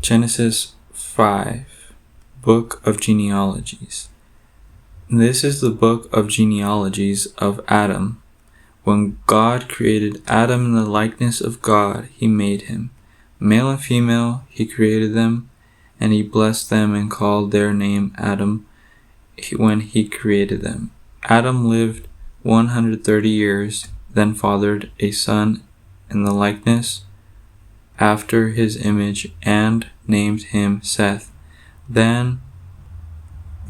Genesis 5, Book of Genealogies. This is the book of genealogies of Adam. When God created Adam in the likeness of God, he made him. Male and female, he created them, and he blessed them and called their name Adam when he created them. Adam lived 130 years, then fathered a son in the likeness after his image, and named him Seth. Then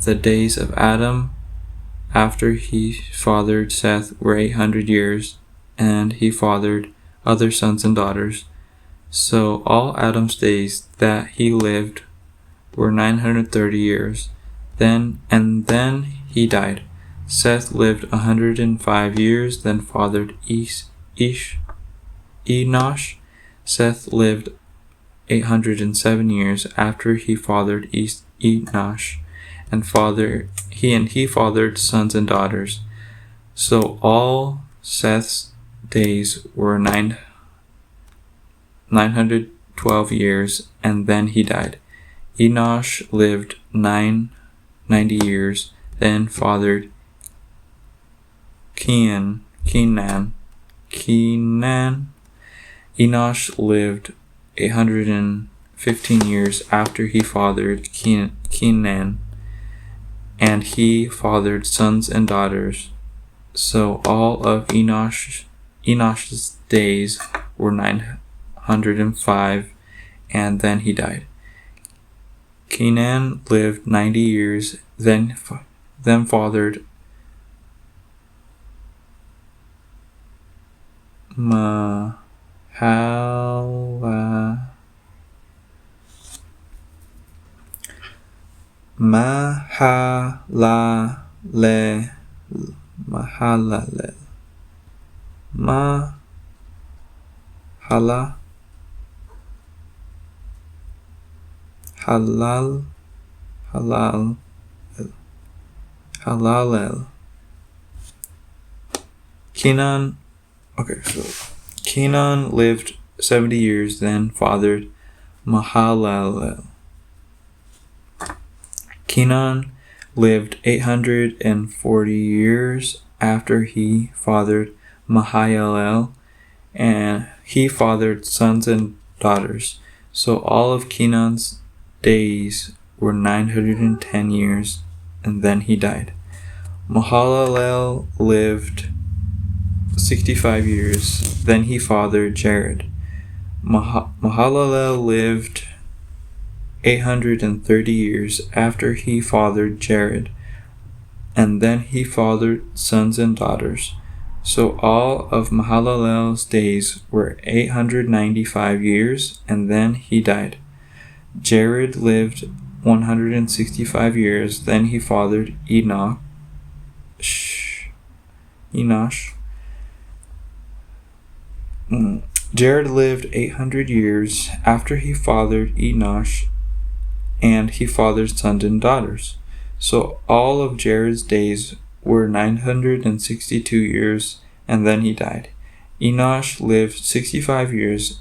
the days of Adam after he fathered Seth were 800 years, and he fathered other sons and daughters. So all Adam's days that he lived were 930 years. Then he died. Seth lived 105 years, then fathered Enosh. Seth lived 807 years after he fathered Enosh, and he fathered sons and daughters. So all Seth's days were 912 years, and then he died. Enosh lived 90 years, then fathered Kenan. Enosh lived 815 years after he fathered Kenan, and he fathered sons and daughters. So all of Enosh's days were 905, and then he died. Kenan lived 90 years, then fathered Mahalalel. Kenan lived 70 years, then fathered Mahalalel. Kenan lived 840 years after he fathered Mahalalel, and he fathered sons and daughters. So all of Kenan's days were 910 years, and then he died. Mahalalel lived 65 years, then he fathered Jared. Mahalalel lived 830 years after he fathered Jared, and then he fathered sons and daughters. So all of Mahalalel's days were 895 years, and then he died. Jared lived 165 years, then he fathered Enosh. Jared lived 800 years after he fathered Enosh, and he fathered sons and daughters. So all of Jared's days were 962 years, and then he died. Enosh lived 65 years,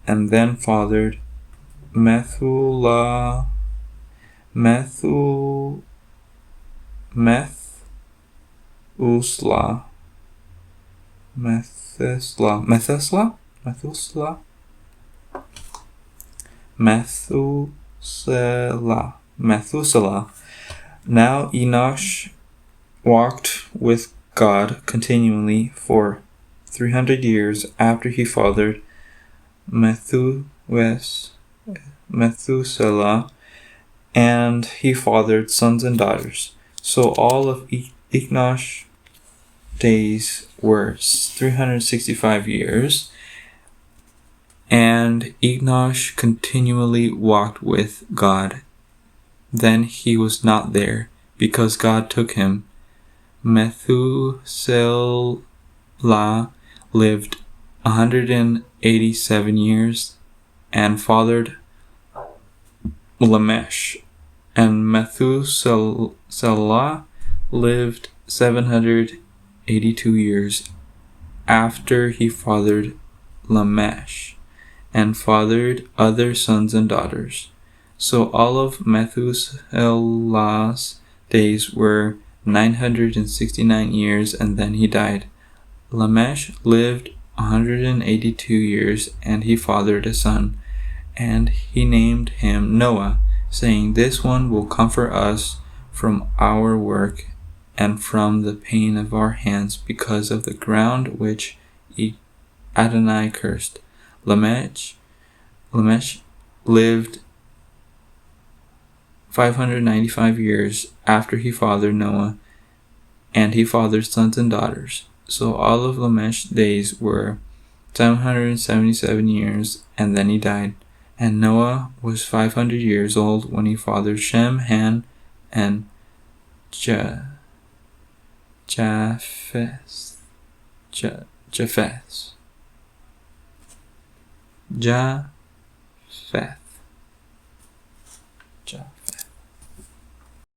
and then fathered Methuselah. Now Enosh walked with God continually for 300 years after he fathered Methuselah, and he fathered sons and daughters. So all of Enosh's days were 365 years, and Enosh continually walked with God. Then he was not there, because God took him. Methuselah lived 187 years and fathered Lamech, and Methuselah lived 782 years after he fathered Lamech, and fathered other sons and daughters. So all of Methuselah's days were 969 years, and then he died. Lamech lived 182 years, and he fathered a son, and he named him Noah, saying, "This one will comfort us from our work and from the pain of our hands because of the ground which Adonai cursed." Lamech lived 595 years after he fathered Noah, and he fathered sons and daughters. So all of Lamech's days were 777 years, and then he died. And Noah was 500 years old when he fathered Shem, Ham, and Japheth. Japheth.